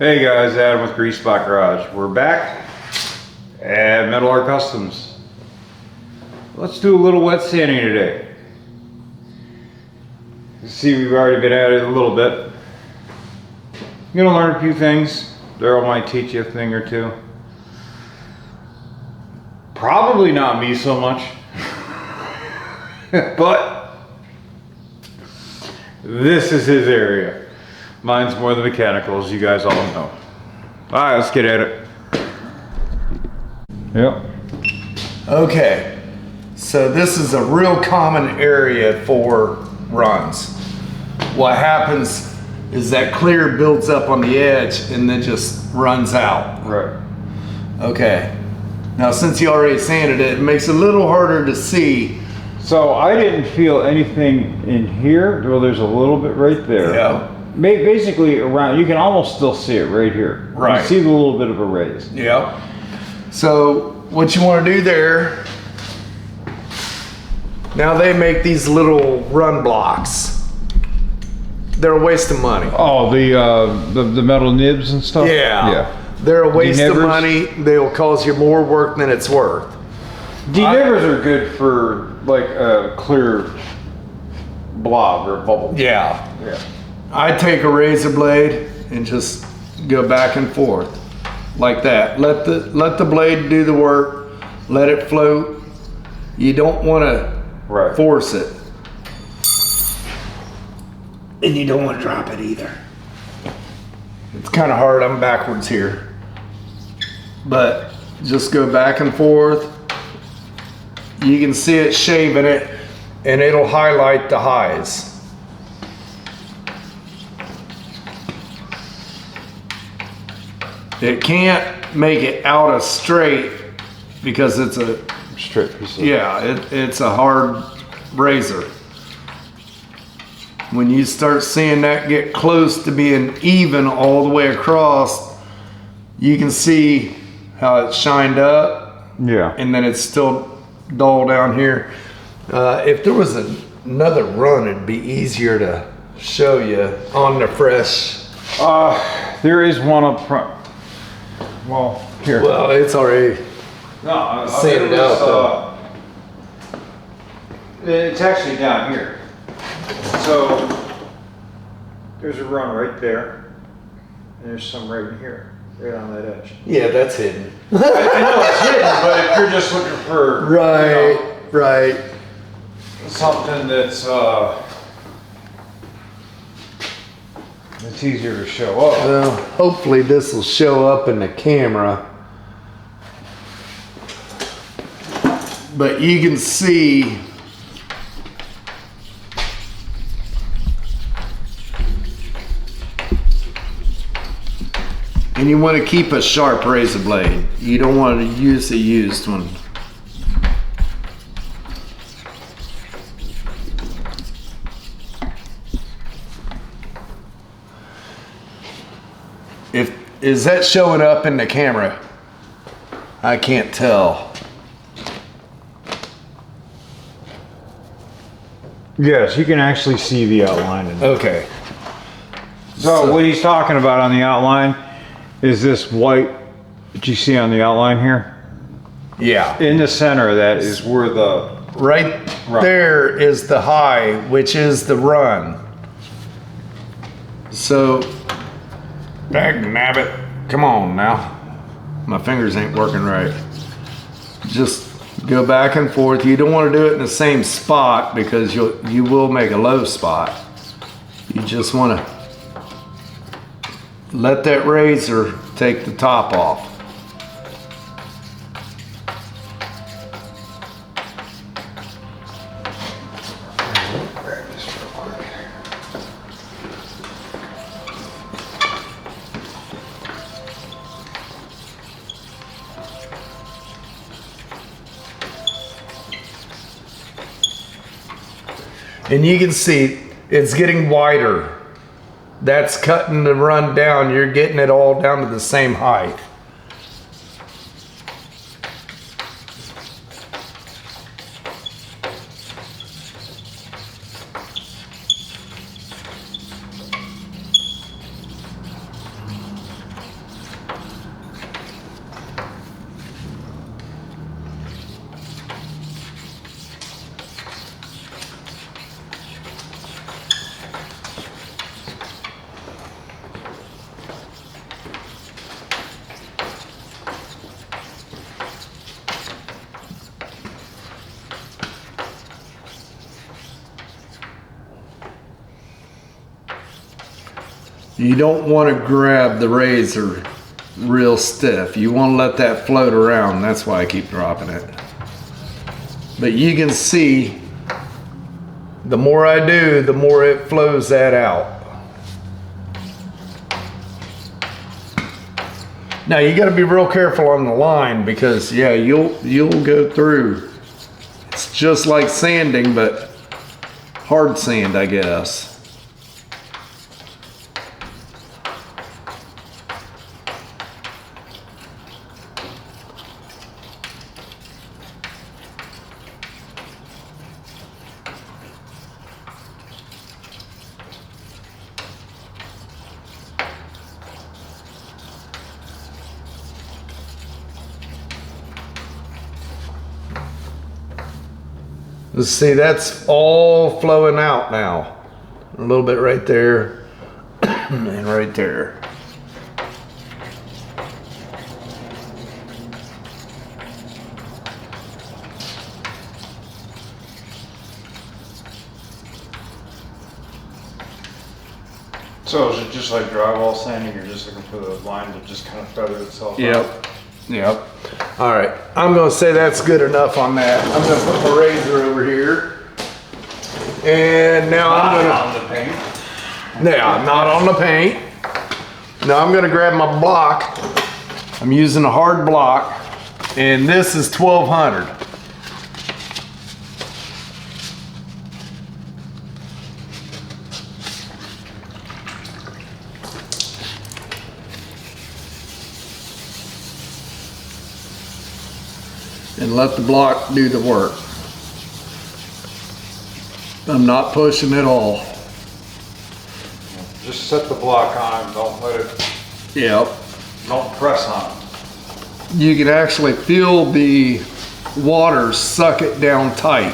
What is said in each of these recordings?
Hey guys, Adam with Grease Spot Garage. We're back at Metal Art Customs. Let's do a little wet sanding today. You see, we've already been at it a little bit. You're gonna learn a few things. Darrell might teach you a thing or two. Probably not me so much, but this is his area. Mine's more the mechanical, as you guys all know. Alright, let's get at it. Yep. Okay, so this is a real common area for runs. What happens is that clear builds up on the edge and then just runs out. Right. Okay, now since you already sanded it, it makes it a little harder to see. So I didn't feel anything in here. Well, there's a little bit right there. Yeah. Basically around, you can almost still see it right here. Right. You see the little bit of a raise. Yeah. So what you want to do there, now they make these little run blocks. They're a waste of money. Oh, the metal nibs and stuff? Yeah. Yeah. They're a waste of Denibbers? money. They'll cause you more work than it's worth. Denibbers are good for like a clear blob or bubble. Yeah. Yeah. I take a razor blade and just go back and forth like that. Let the blade do the work. Let it float. You don't want to force it. And you don't want to drop it either. It's kind of hard. I'm backwards here. But just go back and forth. You can see it shaving it and it'll highlight the highs. It can't make it out of straight because it's a straight piece of it's a hard razor. When you start seeing that get close to being even all the way across, you can see how it's shined up. Yeah. And then it's still dull down here. If there was another run, it'd be easier to show you on the fresh. There is one up front. Well, here. Well, it's already sanded out though. It's actually down here. So there's a run right there, and there's some right in here, right on that edge. Yeah, that's hidden. I know it's hidden, but if you're just looking for right, something that's it's easier to show up. Well, hopefully this will show up in the camera. But you can see and you want to keep a sharp razor blade. You don't want to use a used one. Is that showing up in the camera? I can't tell. Yes, you can actually see the outline. Okay. So what he's talking about on the outline is this white that you see on the outline here. Yeah. In the center of that is where the right there is the high, which is the run. So, nabbit, come on now. My fingers ain't working right. Just go back and forth. You don't want to do it in the same spot because you will make a low spot. You just want to let that razor take the top off. grab this real quick. And you can see it's getting wider. That's cutting the run down. You're getting it all down to the same height. You don't want to grab the razor real stiff. You want to let that float around. That's why I keep dropping it. But you can see, the more I do, the more it flows that out. Now you got to be real careful on the line because yeah, you'll go through. It's just like sanding, but hard sand, I guess. Let's see, that's all flowing out now. A little bit right there and right there. So is it just like drywall sanding? You're just looking for the line to just kind of feather itself out? Yep. Yep. All right. I'm going to say that's good enough on that. I'm going to put my razor over here. And now I'm going to... Not on the paint? Yeah, not on the paint. Now I'm going to grab my block. I'm using a hard block. And this is 1200. And let the block do the work. I'm not pushing at all. Just set the block on it, don't let it, Yep. don't press on it. You can actually feel the water suck it down tight.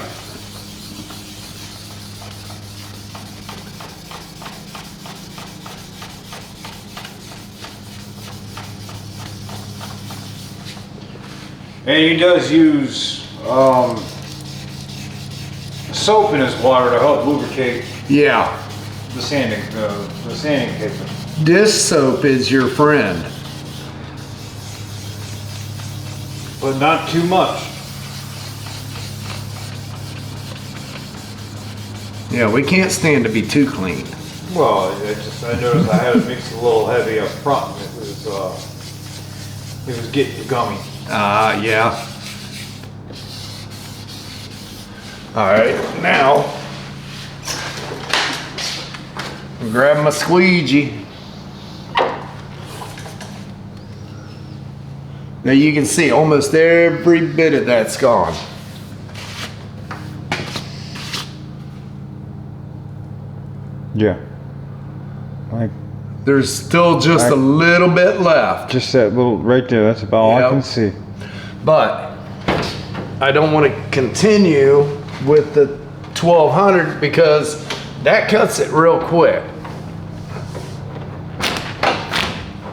And he does use soap in his water to help lubricate Yeah. the sanding paper. Dish soap is your friend. But not too much. Yeah, we can't stand to be too clean. Well, I noticed I had it mixed a little heavy up front. It was getting gummy. Yeah. All right, now grab my squeegee. Now you can see almost every bit of that's gone. Yeah. Like There's still just a little bit left. just that little right there. That's about all I Yep. can see. But I don't want to continue with the 1200 because that cuts it real quick.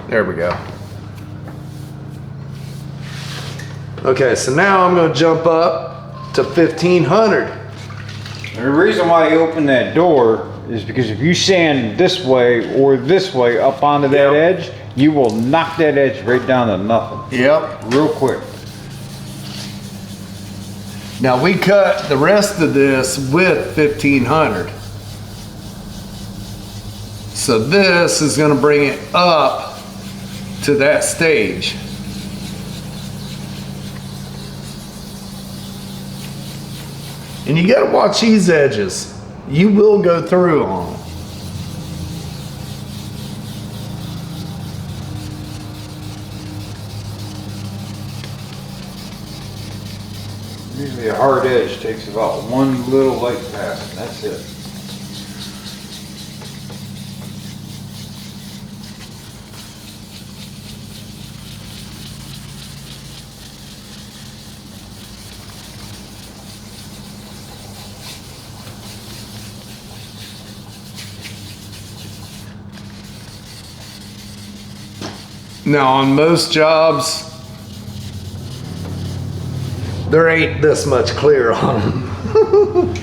There we go. Okay, so now I'm going to jump up to 1500. The reason why you open that door is because if you sand this way or this way up onto that Yep. edge, you will knock that edge right down to nothing. Yep. Real quick. Now we cut the rest of this with 1500. So this is going to bring it up to that stage. And you got to watch these edges. You will go through on them. Usually a hard edge takes about one little light pass and that's it. Now on most jobs, there ain't this much clear on them.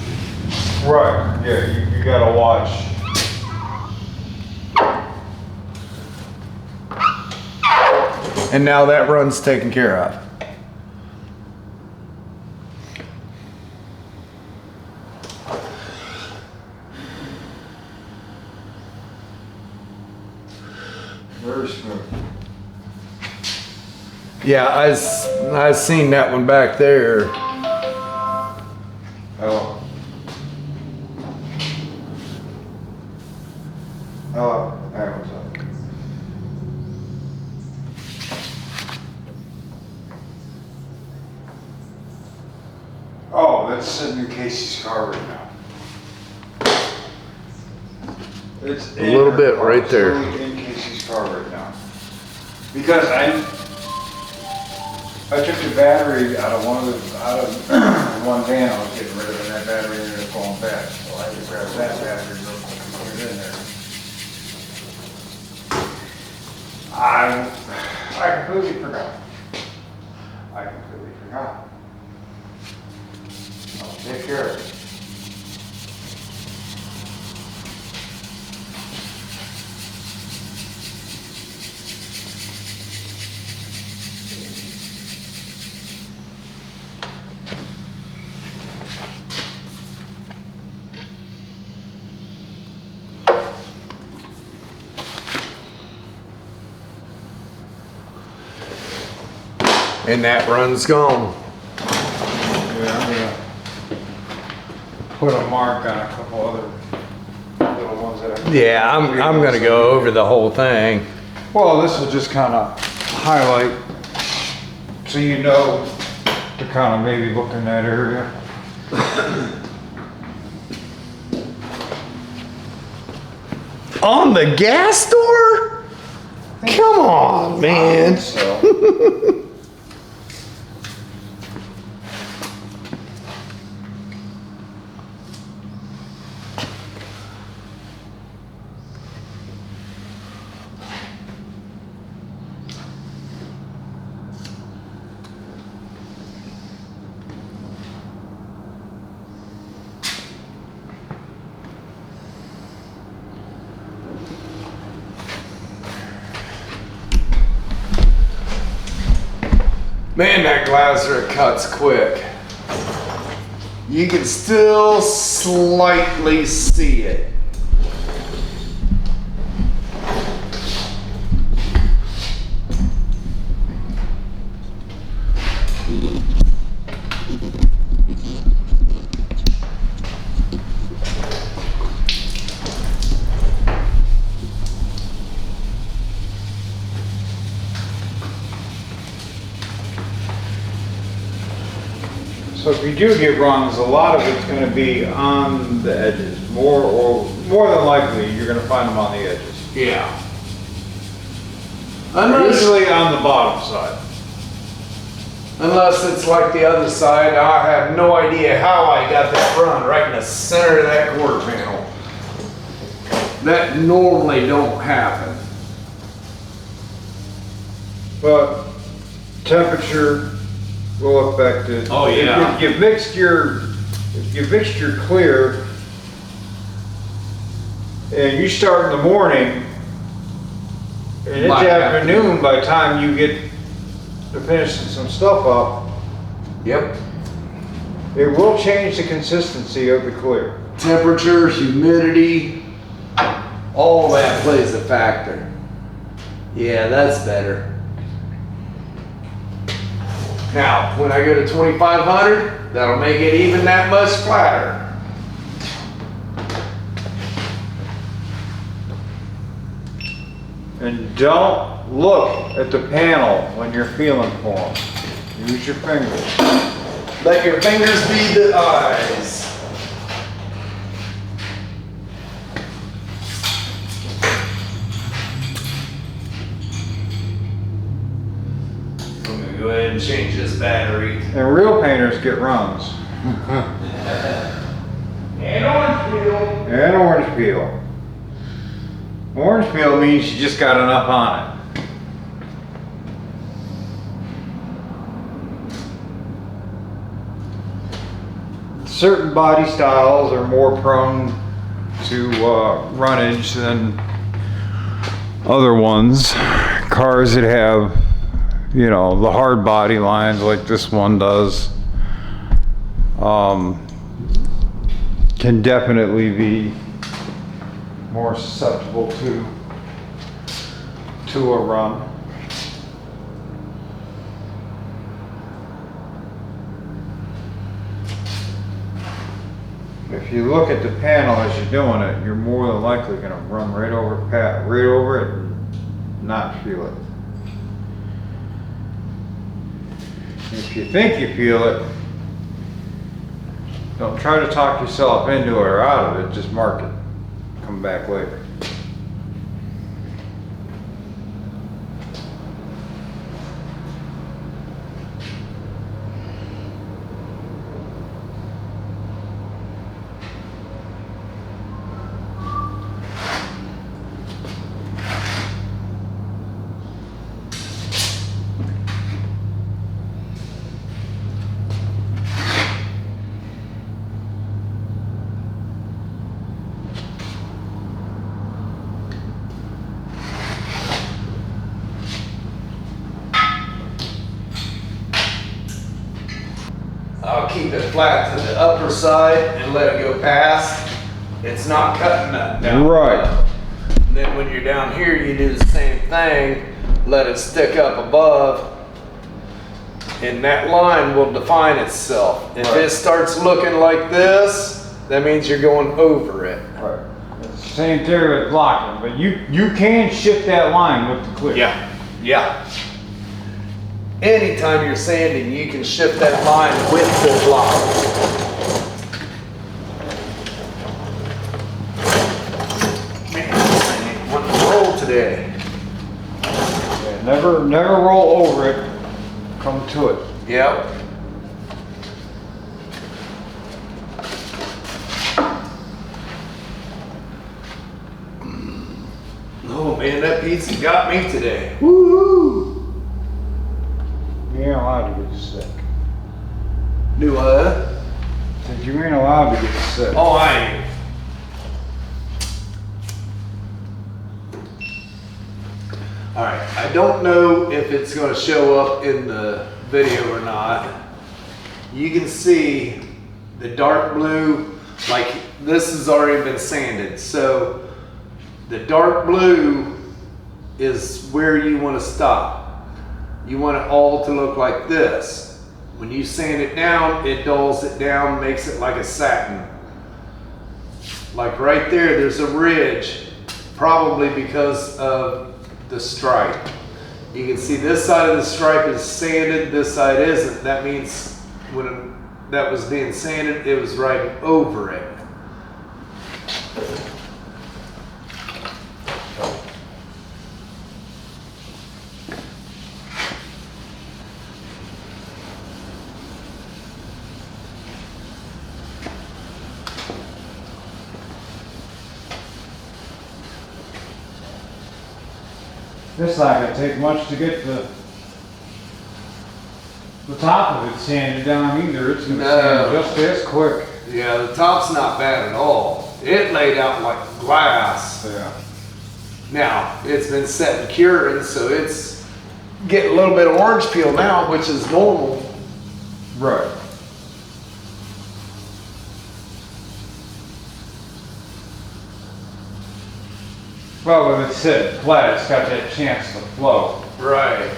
Right, yeah, you gotta watch. And now that run's taken care of. Very smooth. Yeah, I seen that one back there. Hello. Hello. Hey, what's up? Oh, that's sitting in Casey's car right now. It's A little in bit her car. right It's there. literally in Casey's car right now. Because I took the battery out of one van I was getting rid of, and that battery ended up going bad. So I had to grab that battery real quick and put it in there. I completely forgot. I'll take care of it. And that run's gone. Yeah, I'm gonna put a mark on a couple other little ones that I. Yeah, I'm gonna go over the whole thing. Well, this will just kind of highlight, so you know to kind of maybe look in that area. On the gas door? Come on, man. So. Man, that glaser cuts quick. You can still slightly see it. So if you do get runs, a lot of it's going to be on the edges. More than likely, you're going to find them on the edges. Yeah. Unless, Usually on the bottom side. unless it's like the other side, I have no idea how I got that run right in the center of that quarter panel. That normally don't happen. But temperature will affect it. Oh, yeah. If you mixed your clear and you start in the morning and it's By afternoon by the time you get to finishing some stuff up, Yep. it will change the consistency of the clear. Temperature, humidity, all that plays a factor. Yeah, that's better. Now, when I go to 2500, that'll make it even that much flatter. And don't look at the panel when you're feeling for them. Use your fingers. Let your fingers be the eyes. I'm gonna go ahead and change this battery. And real painters get runs. And orange peel. And orange peel. Orange peel means you just got enough on it. Certain body styles are more prone to runnage than other ones. Cars that have you know, the hard body lines like this one does, can definitely be more susceptible to a run. If you look at the panel as you're doing it, you're more than likely going to run right over it and not feel it. If you think you feel it, don't try to talk yourself into it or out of it, just mark it. Come back later. I'll keep it flat to the upper side and let it go past. It's not cutting that down. Right. And then when you're down here, you do the same thing. Let it stick up above. And that line will define itself. If Right. it starts looking like this, that means you're going over it. Right. It's the same theory with blocking, but you can shift that line with the clear. Yeah, yeah. Anytime you're sanding, you can shift that line with the block. Man, this thing ain't wanting to roll today. Yeah, never roll over it. Come to it. Yep. Oh man, that pizza got me today. Woo-hoo! You ain't allowed to get sick. Do what? Said you ain't allowed to get sick. Oh, I ain't. All right, I don't know if it's going to show up in the video or not. You can see the dark blue, like this has already been sanded. So the dark blue is where you want to stop. You want it all to look like this. When you sand it down, it dulls it down, makes it like a satin. Like right there, there's a ridge, probably because of the stripe. You can see this side of the stripe is sanded, this side isn't. That means when that was being sanded, it was right over it. It's not gonna take much to get the top of it sanded down either. It's gonna sand just as quick. Yeah, the top's not bad at all. It laid out like glass. Yeah. Now, it's been set and curing, so it's getting a little bit of orange peel now, which is normal. Right. Well, when it's sitting flat, it's got that chance to flow. Right.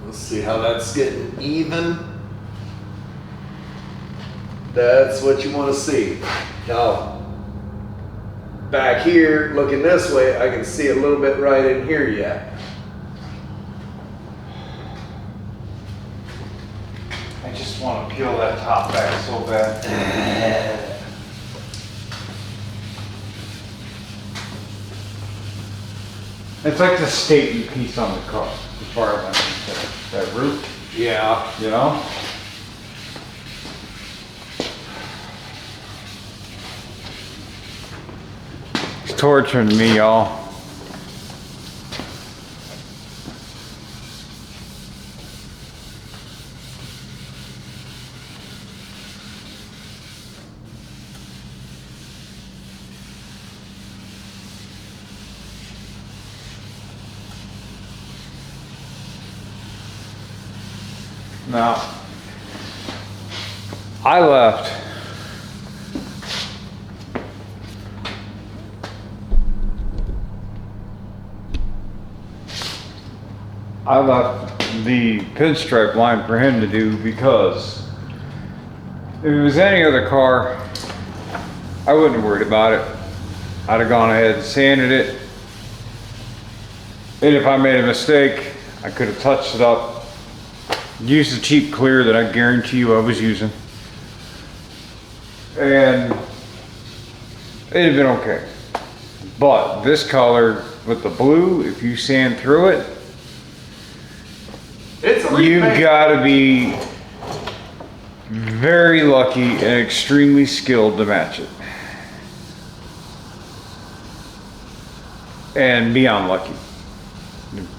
Let's see how that's getting even. That's what you want to see. Now, back here, looking this way, I can see a little bit right in here yet. I just want to peel that top back so bad. It's like the statement piece on the car, as far as I'm concerned. That roof, Yeah. you know? It's torturing me, y'all. Now, I left the pinstripe line for him to do because if it was any other car, I wouldn't have worried about it. I'd have gone ahead and sanded it. And if I made a mistake, I could have touched it up, used the cheap clear that I guarantee you I was using. And it'd have been okay. But this color with the blue, if you sand through it, you've got to be very lucky and extremely skilled to match it. And beyond lucky.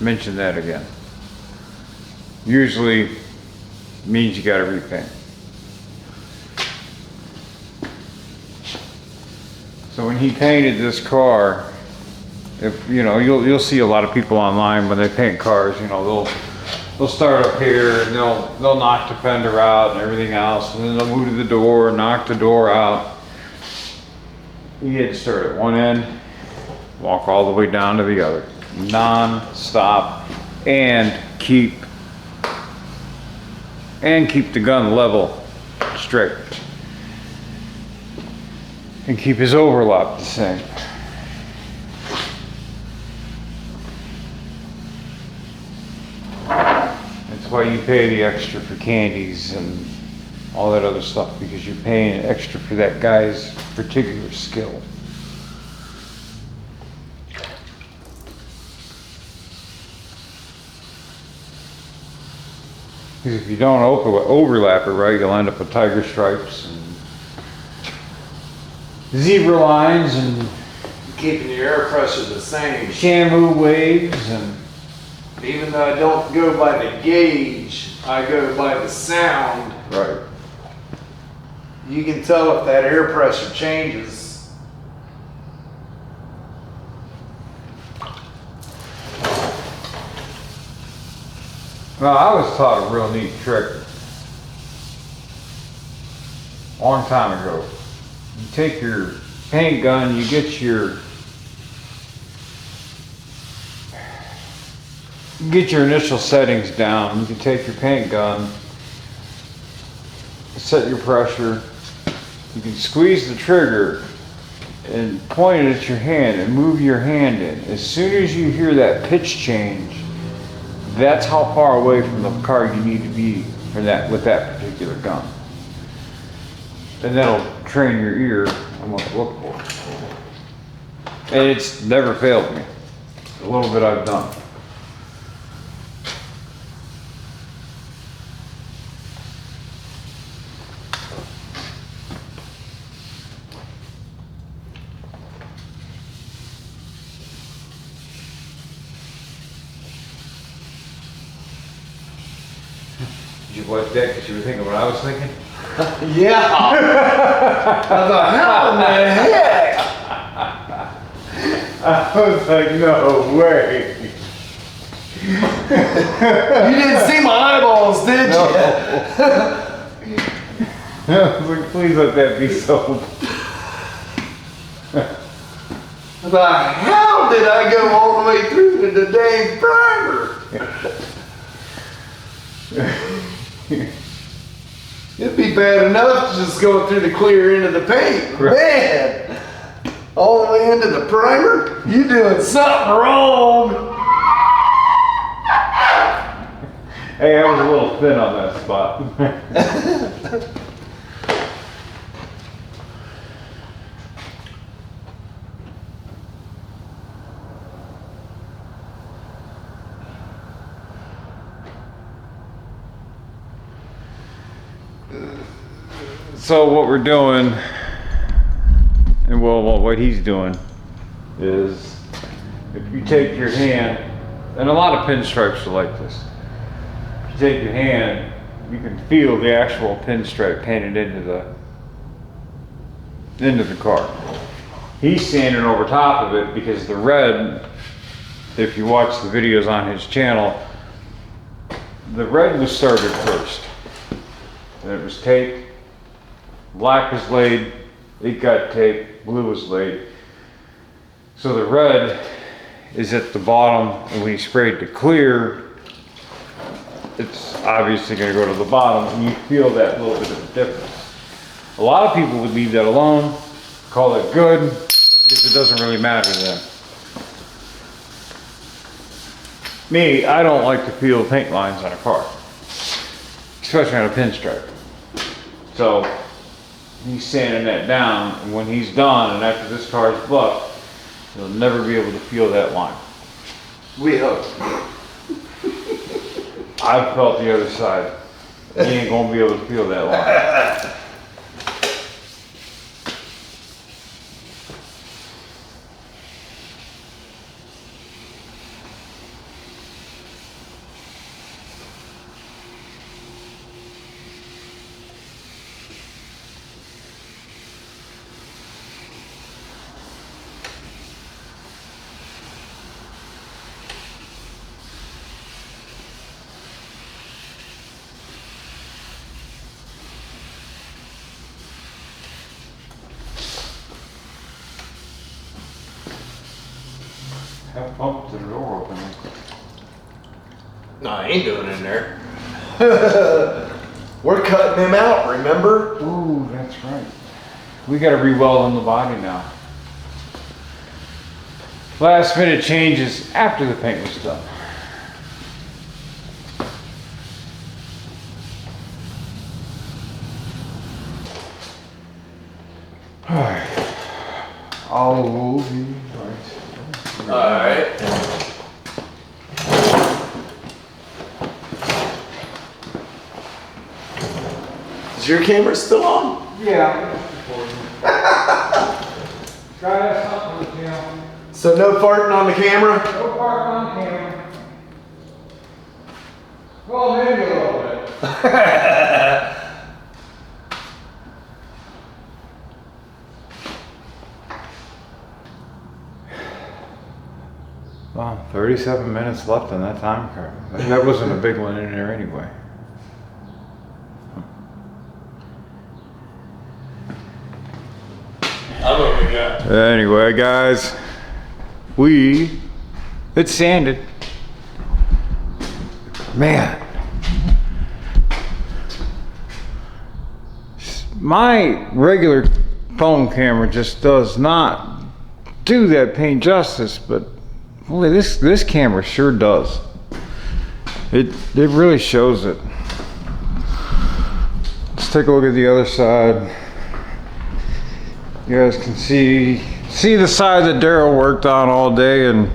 Mention that again. Usually means you got to repaint. So when he painted this car, if you know, you'll see a lot of people online when they paint cars, you know, they'll start up here and they'll knock the fender out and everything else, and then they'll move to the door and knock the door out. You had to start at one end, walk all the way down to the other, non-stop, and keep the gun level straight, and keep his overlap the same. That's why you pay the extra for candies and all that other stuff, because you're paying extra for that guy's particular skill. Because if you don't overlap it right, you'll end up with tiger stripes and zebra lines and Keeping your air pressure the same. shamu waves and Even though I don't go by the gauge, I go by the sound. right. You can tell if that air pressure changes. Well, I was taught a real neat trick a long time ago. You take your paint gun, you get your initial settings down. You can take your paint gun, set your pressure, you can squeeze the trigger and point it at your hand and move your hand in. As soon as you hear that pitch change, that's how far away from the car you need to be for that, with that particular gun. And that'll train your ear on what to look for. And it's never failed me. A little bit I've done. Did you like that because you were thinking what I was thinking? Yeah. I thought, how in the heck? I was like, no way. You didn't see my eyeballs, did you? I was like, please let that be so. I thought, how did I go all the way through to the dang primer? It'd be bad enough to just go through the clear end of the paint. Right. Man, all the way into the primer? You doing something wrong. Hey, I was a little thin on that spot. So what we're doing, and well, what he's doing is, if you take your hand, and a lot of pinstripes are like this. If you take your hand, you can feel the actual pinstripe painted into the car. He's sanding over top of it because the red, if you watch the videos on his channel, the red was started first. And it was taped. Black was laid. It got taped. Blue was laid. So the red is at the bottom, and when you spray it to clear, it's obviously going to go to the bottom, and you feel that little bit of a difference. A lot of people would leave that alone, call it good, because it doesn't really matter to them. Me, I don't like to feel paint lines on a car, especially on a pinstripe. So he's sanding that down, and when he's done, and after this car is bucked, you'll never be able to feel that line. We hope. I've felt the other side. You ain't gonna be able to feel that line. Have bumped the door open. No, I ain't doing it in there. We're cutting him out, remember? Ooh, that's right. We gotta re-weld on the body now. Last minute changes after the paint was done. Alright. I'll be right. Alright. Is your camera still on? Yeah. Try that something with you. So no farting on the camera? No park on camera. Well, maybe a little bit. Wow, 37 minutes left on that time card. That wasn't a big one in there anyway. I'm over here. Anyway, guys, it's sanded. Man. My regular phone camera just does not do that paint justice, but boy, this camera sure does. It really shows it. Let's take a look at the other side. You guys can see the side that Darrell worked on all day, and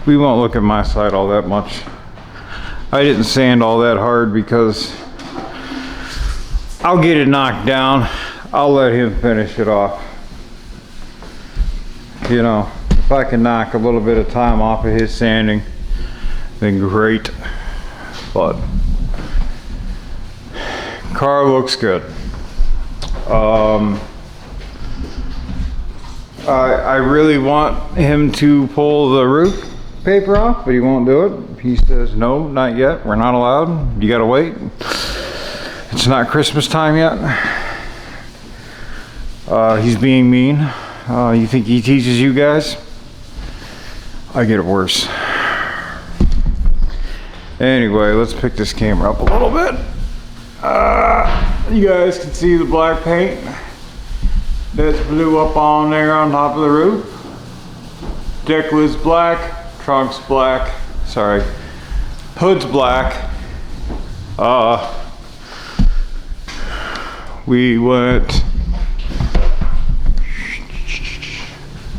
we won't look at my side all that much. I didn't sand all that hard because I'll get it knocked down. I'll let him finish it off. You know, if I can knock a little bit of time off of his sanding, then great. But car looks good. I really want him to pull the roof paper off, but he won't do it. He says, no, not yet. We're not allowed. You gotta wait. It's not Christmas time yet. He's being mean. You think he teaches you guys? I get it worse. Anyway, let's pick this camera up a little bit. You guys can see the black paint that's blue up on there on top of the roof. Deck lid's black, trunk's black, sorry, hood's black. We went,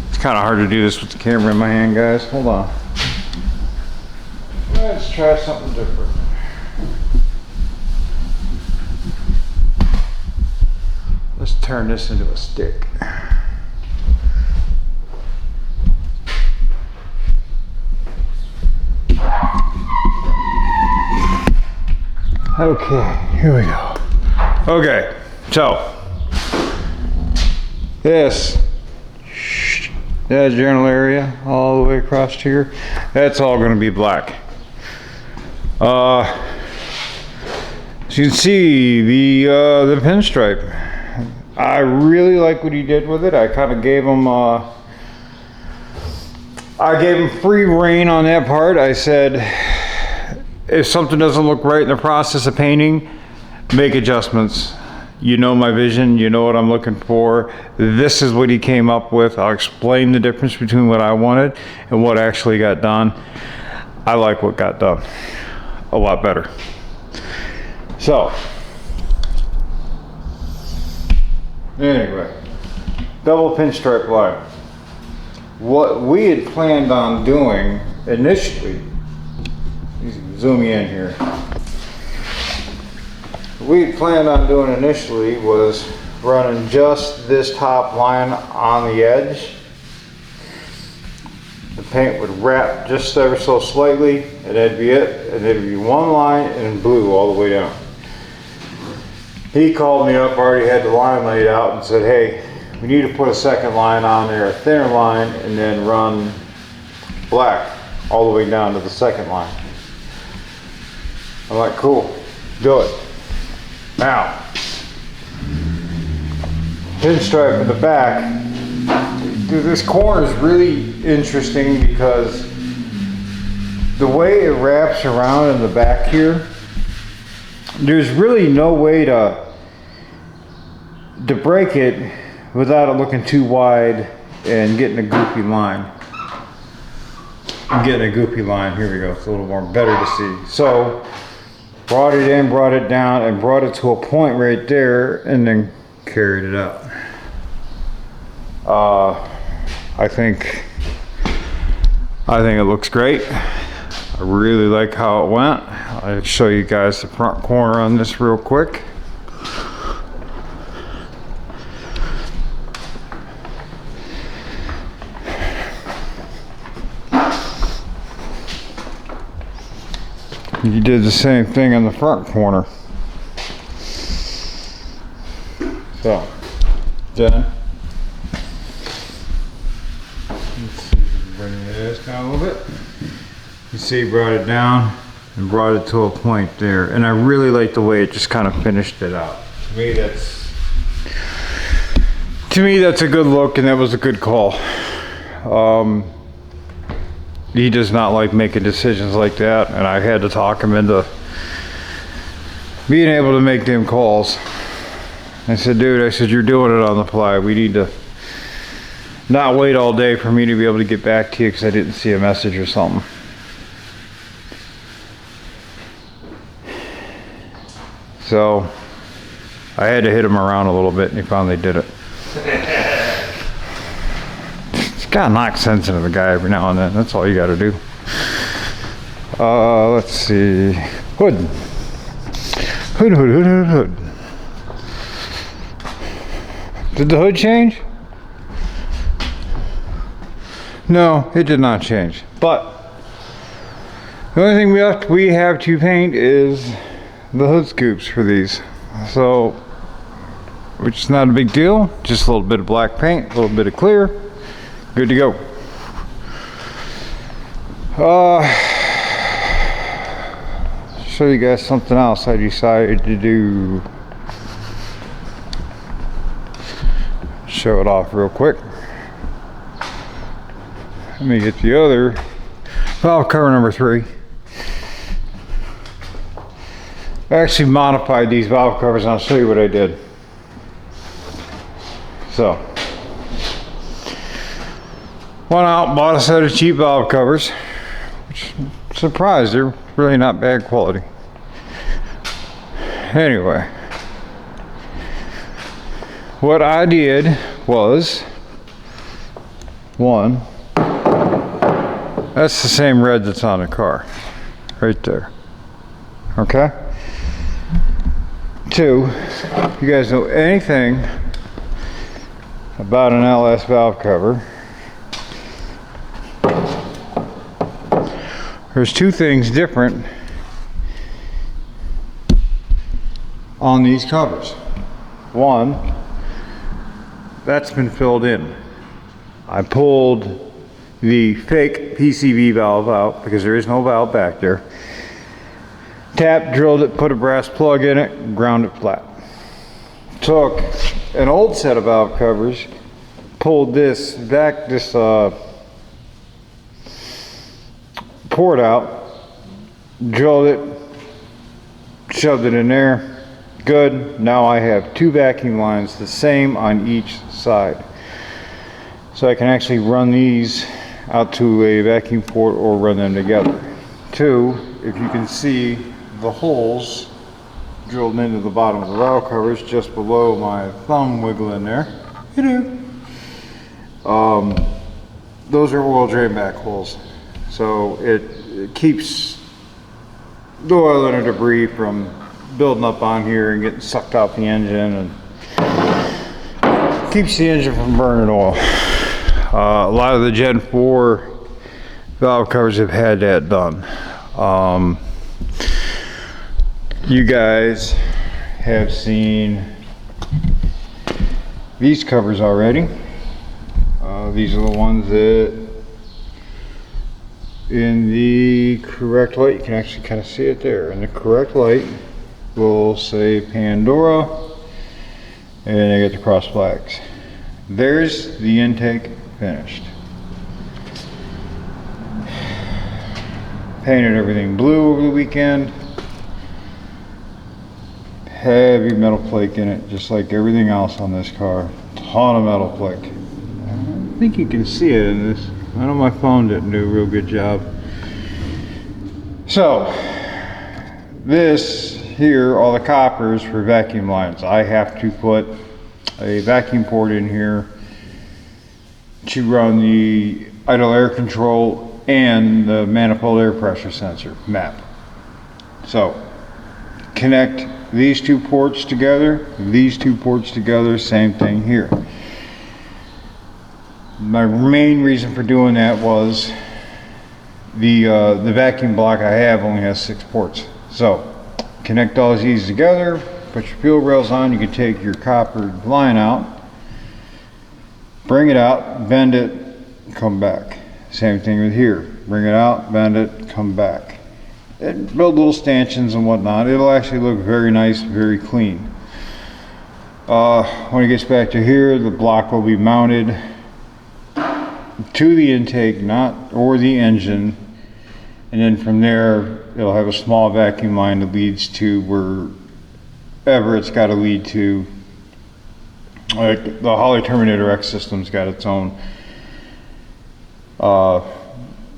it's kind of hard to do this with the camera in my hand, guys. Hold on. Let's try something different. Let's turn this into a stick. Okay, here we go. Okay, so this that journal area all the way across here, that's all going to be black. So you can see the pinstripe. I really like what he did with it. I kind of gave him free rein on that part. I said, if something doesn't look right in the process of painting, make adjustments. You know my vision, you know what I'm looking for. This is what he came up with. I'll explain the difference between what I wanted and what actually got done. I like what got done a lot better. So, anyway, double pinstripe line. What we had planned on doing initially, zoom me in here. What we had planned on doing initially was running just this top line on the edge. The paint would wrap just ever so slightly, and that'd be it. And there'd be one line in blue all the way down. He called me up, already had the line laid out, and said, hey, we need to put a second line on there, a thinner line, and then run black all the way down to the second line. I'm like, cool, do it. Now, pinstripe in the back. Dude, this corner is really interesting because the way it wraps around in the back here, there's really no way to break it without it looking too wide and getting a goopy line. I'm getting a goopy line. Here we go. It's a little more better to see. So brought it in, brought it down, and brought it to a point right there, and then carried it out. I think it looks great. I really like how it went. I'll show you guys the front corner on this real quick. You did the same thing on the front corner. So, then, let's see if we can bring this down a little bit. You see, brought it down and brought it to a point there, and I really like the way it just kind of finished it out. To me, that's a good look, and that was a good call. He does not like making decisions like that, and I had to talk him into being able to make them calls. I said, dude, you're doing it on the fly. We need to not wait all day for me to be able to get back to you because I didn't see a message or something. So I had to hit him around a little bit, and he finally did it. Gotta knock sense into the guy every now and then. That's all you gotta do. Let's see. Hood. Hood. Did the hood change? No, it did not change. But the only thing we have to paint is the hood scoops for these. So, which is not a big deal. Just a little bit of black paint, a little bit of clear. Good to go. Show you guys something else I decided to do. Show it off real quick. Let me get the other valve cover number 3. I actually modified these valve covers, and I'll show you what I did. So, went out, bought a set of cheap valve covers, which I'm surprised, they're really not bad quality. Anyway, what I did was, one, that's the same red that's on the car, right there, okay? 2, if you guys know anything about an LS valve cover, there's 2 things different on these covers. One, that's been filled in. I pulled the fake PCV valve out because there is no valve back there. Tap, drilled it, put a brass plug in it, ground it flat. Took an old set of valve covers, pulled this port out, drilled it, shoved it in there. Good. Now I have 2 vacuum lines, the same on each side. So I can actually run these out to a vacuum port or run them together. 2, if you can see the holes drilled into the bottom of the valve covers just below my thumb wiggling there. Those are oil drain back holes. So it keeps the oil and debris from building up on here and getting sucked out the engine, and keeps the engine from burning oil. A lot of the Gen 4 valve covers have had that done. You guys have seen these covers already. These are the ones that, in the correct light, you can actually kind of see it there. In the correct light, will say Pandora, and I get the cross flags. There's the intake finished. Painted everything blue over the weekend. Heavy metal flake in it, just like everything else on this car. Ton of metal flake. I think you can see it in this. I know my phone didn't do a real good job. So, this here, all the coppers for vacuum lines. I have to put a vacuum port in here to run the idle air control and the manifold air pressure sensor map. So, connect these 2 ports together, these 2 ports together, same thing here. My main reason for doing that was the vacuum block I have only has 6 ports. So connect all these together, put your fuel rails on. You can take your coppered line out, bring it out, bend it, come back. Same thing with here. Bring it out, bend it, come back. And build little stanchions and whatnot. It'll actually look very nice, very clean. When it gets back to here, the block will be mounted to the intake, or the engine, and then from there it'll have a small vacuum line that leads to wherever it's got to lead to. Like the Holley Terminator X system's got its own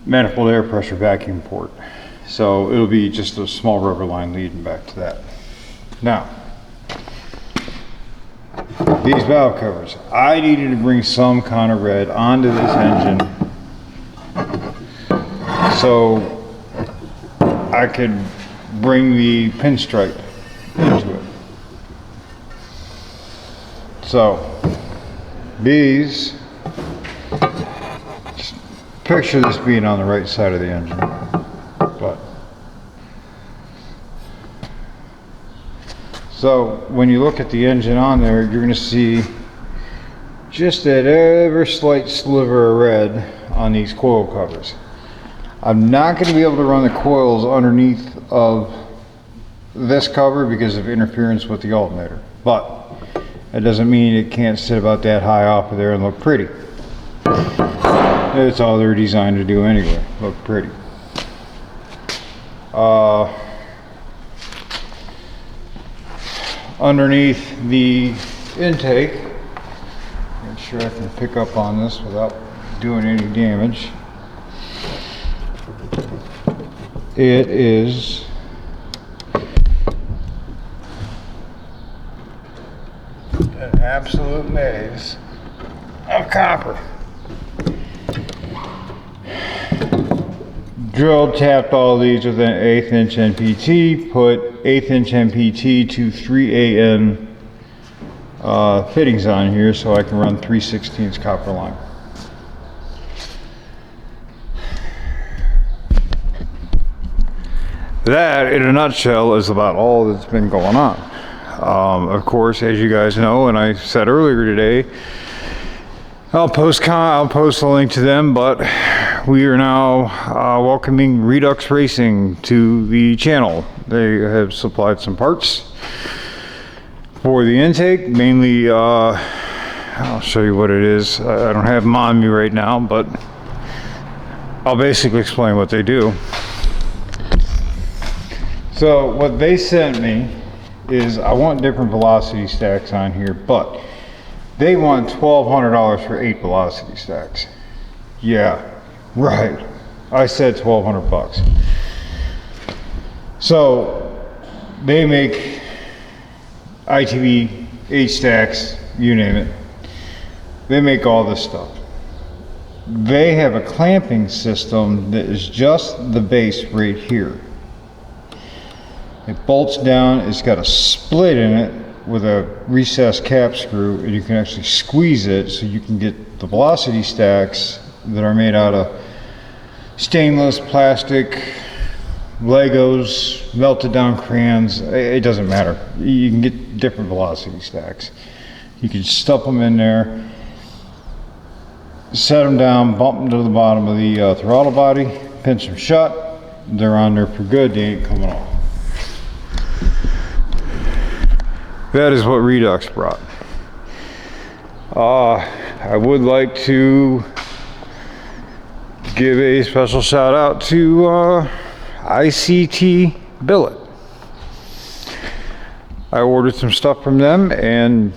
manifold air pressure vacuum port, so it'll be just a small rubber line leading back to that. Now, these valve covers, I needed to bring some kind of red onto this engine so I could bring the pinstripe into it. So these, just picture this being on the right side of the engine, but so when you look at the engine on there, you're going to see just that ever slight sliver of red on these coil covers. I'm not going to be able to run the coils underneath of this cover because of interference with the alternator, but that doesn't mean it can't sit about that high off of there and look pretty. That's all they're designed to do anyway, look pretty. Underneath the intake, make sure I can pick up on this without doing any damage. It is an absolute maze of copper. Drilled, tapped all these with an 1/8 inch NPT, put 1/8 inch NPT to 3AN fittings on here so I can run 3/16 copper line. That, in a nutshell, is about all that's been going on. Of course, as you guys know, and I said earlier today, I'll post a link to them, but we are now welcoming Redux Racing to the channel. They have supplied some parts for the intake, mainly, I'll show you what it is. I don't have them on me right now, but I'll basically explain what they do. So what they sent me is, I want different velocity stacks on here, but they want $1,200 for 8 velocity stacks. Yeah, right. I said 1,200 bucks. So they make ITV 8 stacks, you name it. They make all this stuff. They have a clamping system that is just the base right here. It bolts down, it's got a split in it with a recessed cap screw, and you can actually squeeze it so you can get the velocity stacks that are made out of stainless, plastic, Legos, melted down crayons. It doesn't matter. You can get different velocity stacks. You can stuff them in there, set them down, bump them to the bottom of the throttle body, pinch them shut. They're on there for good. They ain't coming off. That is what Redux brought. I would like to give a special shout out to ICT Billet. I ordered some stuff from them and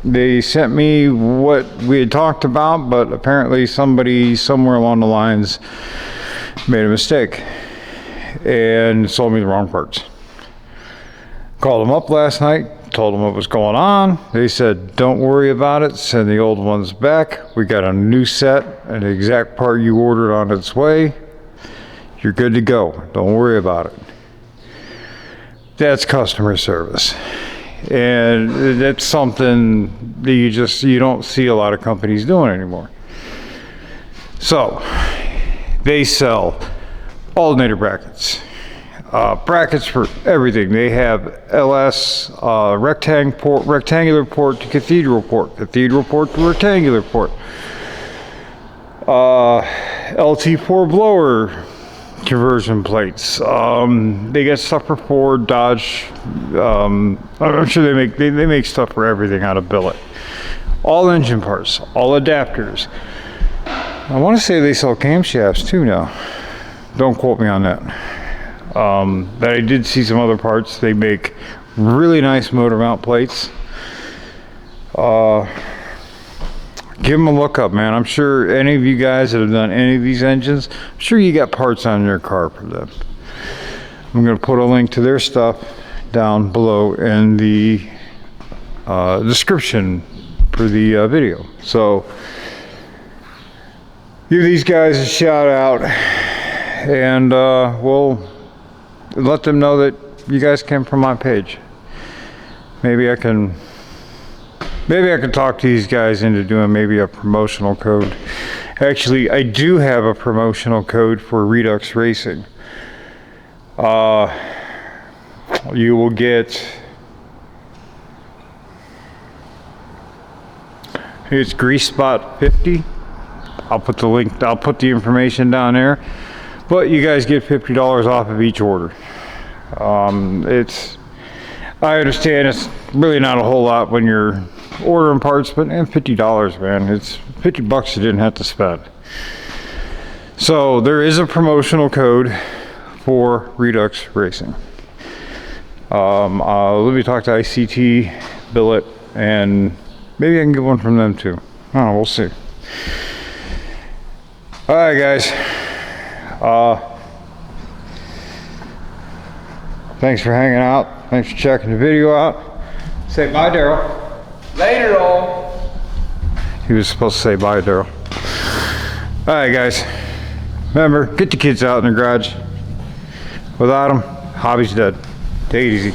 they sent me what we had talked about, but apparently somebody somewhere along the lines made a mistake and sold me the wrong parts. Called them up last night, told them what was going on. They said, don't worry about it, send the old ones back. We got a new set and the exact part you ordered on its way. You're good to go. Don't worry about it. That's customer service. And that's something that you don't see a lot of companies doing anymore. So, they sell alternator brackets. Brackets for everything. They have LS, rectangular port to cathedral port to rectangular port, LT4 blower conversion plates. They get stuff for Ford, Dodge. I'm sure they make stuff for everything out of billet. All engine parts, all adapters. I want to say they sell camshafts too now. Don't quote me on that. But I did see some other parts. They make really nice motor mount plates. Give them a look up, man. I'm sure any of you guys that have done any of these engines, I'm sure you got parts on your car for them. I'm going to put a link to their stuff down below in the description for the video. So give these guys a shout out, and we'll let them know that you guys came from my page. Maybe I can talk to these guys into doing maybe a promotional code. Actually, I do have a promotional code for Redux Racing. You will get, it's Grease Spot 50. I'll put the link, I'll put the information down there. But you guys get $50 off of each order. I understand it's really not a whole lot when you're ordering parts, but $50, man, it's 50 bucks you didn't have to spend. So there is a promotional code for Redux Racing. Let me talk to ICT Billet, and maybe I can get one from them too. Oh, we'll see. All right, guys. Thanks for hanging out. Thanks for checking the video out. Say bye, Darrell. Later, all. He was supposed to say bye, Darrell. All right, guys. Remember, get the kids out in the garage. Without them, hobby's dead. Take it easy.